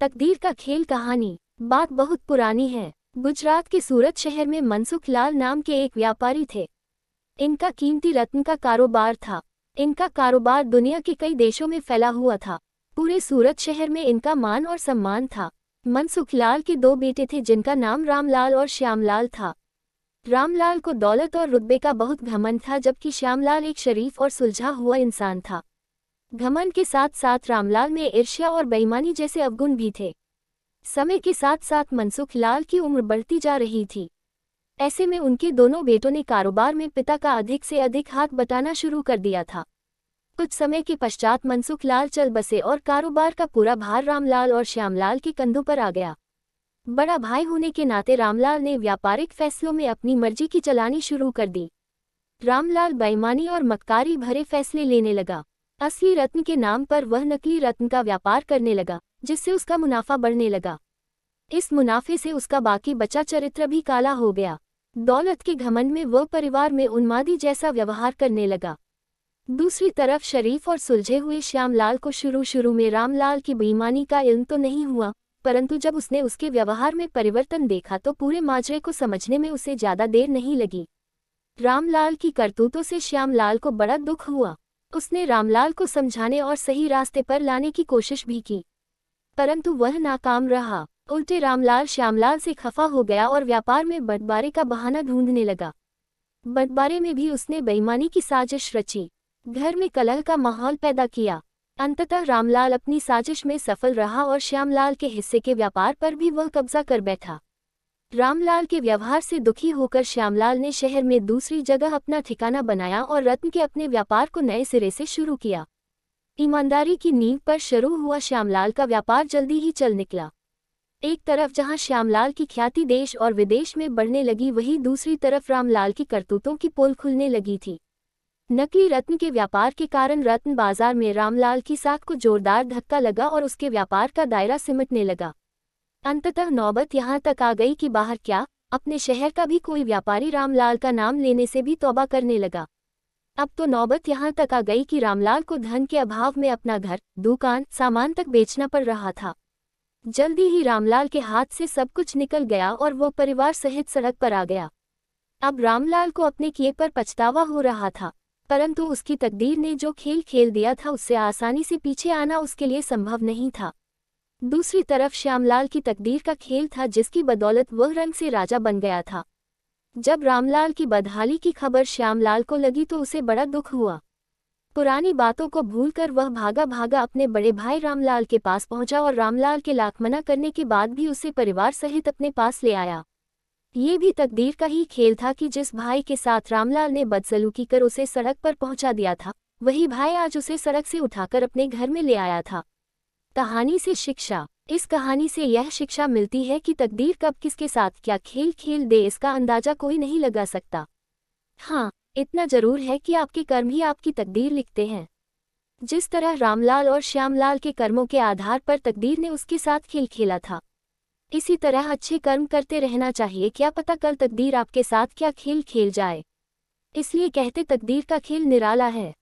तकदीर का खेल कहानी। बात बहुत पुरानी है। गुजरात के सूरत शहर में मनसुख लाल नाम के एक व्यापारी थे। इनका कीमती रत्न का कारोबार था। इनका कारोबार दुनिया के कई देशों में फैला हुआ था। पूरे सूरत शहर में इनका मान और सम्मान था। मनसुख लाल के दो बेटे थे जिनका नाम रामलाल और श्यामलाल था। रामलाल को दौलत और रुतबे का बहुत घमंड था, जबकि श्यामलाल एक शरीफ और सुलझा हुआ इंसान था। घमंड के साथ साथ रामलाल में ईर्ष्या और बेईमानी जैसे अवगुण भी थे। समय के साथ साथ मनसुख लाल की उम्र बढ़ती जा रही थी। ऐसे में उनके दोनों बेटों ने कारोबार में पिता का अधिक से अधिक हाथ बटाना शुरू कर दिया था। कुछ समय के पश्चात मनसुख लाल चल बसे और कारोबार का पूरा भार रामलाल और श्यामलाल के कंधों पर आ गया। बड़ा भाई होने के नाते रामलाल ने व्यापारिक फैसलों में अपनी मर्जी की चलानी शुरू कर दी। रामलाल बेईमानी और मक्कारी भरे फैसले लेने लगा। असली रत्न के नाम पर वह नकली रत्न का व्यापार करने लगा, जिससे उसका मुनाफा बढ़ने लगा। इस मुनाफे से उसका बाकी बचा चरित्र भी काला हो गया। दौलत के घमंड में वह परिवार में उन्मादी जैसा व्यवहार करने लगा। दूसरी तरफ शरीफ और सुलझे हुए श्यामलाल को शुरू में रामलाल की बेईमानी का इल्म तो नहीं हुआ, परंतु जब उसने उसके व्यवहार में परिवर्तन देखा तो पूरे माजरे को समझने में उसे ज्यादा देर नहीं लगी। रामलाल की करतूतों से श्यामलाल को बड़ा दुख हुआ। उसने रामलाल को समझाने और सही रास्ते पर लाने की कोशिश भी की, परंतु वह नाकाम रहा। उल्टे रामलाल श्यामलाल से खफा हो गया और व्यापार में बंटवारे का बहाना ढूंढने लगा। बंटवारे में भी उसने बेईमानी की साजिश रची, घर में कलह का माहौल पैदा किया। अंततः रामलाल अपनी साजिश में सफल रहा और श्यामलाल के हिस्से के व्यापार पर भी वह कब्जा कर बैठा। रामलाल के व्यवहार से दुखी होकर श्यामलाल ने शहर में दूसरी जगह अपना ठिकाना बनाया और रत्न के अपने व्यापार को नए सिरे से शुरू किया। ईमानदारी की नींव पर शुरू हुआ श्यामलाल का व्यापार जल्दी ही चल निकला। एक तरफ जहां श्यामलाल की ख्याति देश और विदेश में बढ़ने लगी, वहीं दूसरी तरफ रामलाल की करतूतों की पोल खुलने लगी थी। नकली रत्न के व्यापार के कारण रत्न बाजार में रामलाल की साख को जोरदार धक्का लगा और उसके व्यापार का दायरा सिमटने लगा। अंततः नौबत यहाँ तक आ गई कि बाहर क्या, अपने शहर का भी कोई व्यापारी रामलाल का नाम लेने से भी तौबा करने लगा। अब तो नौबत यहाँ तक आ गई कि रामलाल को धन के अभाव में अपना घर, दुकान, सामान तक बेचना पड़ रहा था। जल्दी ही रामलाल के हाथ से सब कुछ निकल गया और वो परिवार सहित सड़क पर आ गया। अब रामलाल को अपने किए पर पछतावा हो रहा था, परंतु उसकी तकदीर ने जो खेल खेल दिया था उससे आसानी से पीछे आना उसके लिए संभव नहीं था। दूसरी तरफ श्यामलाल की तकदीर का खेल था, जिसकी बदौलत वह रंग से राजा बन गया था। जब रामलाल की बदहाली की खबर श्यामलाल को लगी तो उसे बड़ा दुख हुआ। पुरानी बातों को भूलकर वह भागा भागा अपने बड़े भाई रामलाल के पास पहुंचा और रामलाल के लाख मना करने के बाद भी उसे परिवार सहित अपने पास ले आया। ये भी तकदीर का ही खेल था कि जिस भाई के साथ रामलाल ने बदसलूकी कर उसे सड़क पर पहुंचा दिया था, वही भाई आज उसे सड़क से उठाकर अपने घर में ले आया था। कहानी से शिक्षा। इस कहानी से यह शिक्षा मिलती है कि तकदीर कब किसके साथ क्या खेल खेल दे, इसका अंदाजा कोई नहीं लगा सकता। हाँ, इतना जरूर है कि आपके कर्म ही आपकी तकदीर लिखते हैं। जिस तरह रामलाल और श्यामलाल के कर्मों के आधार पर तकदीर ने उसके साथ खेल खेला था, इसी तरह अच्छे कर्म करते रहना चाहिए। क्या पता कल तकदीर आपके साथ क्या खेल खेल जाए। इसलिए कहते तकदीर का खेल निराला है।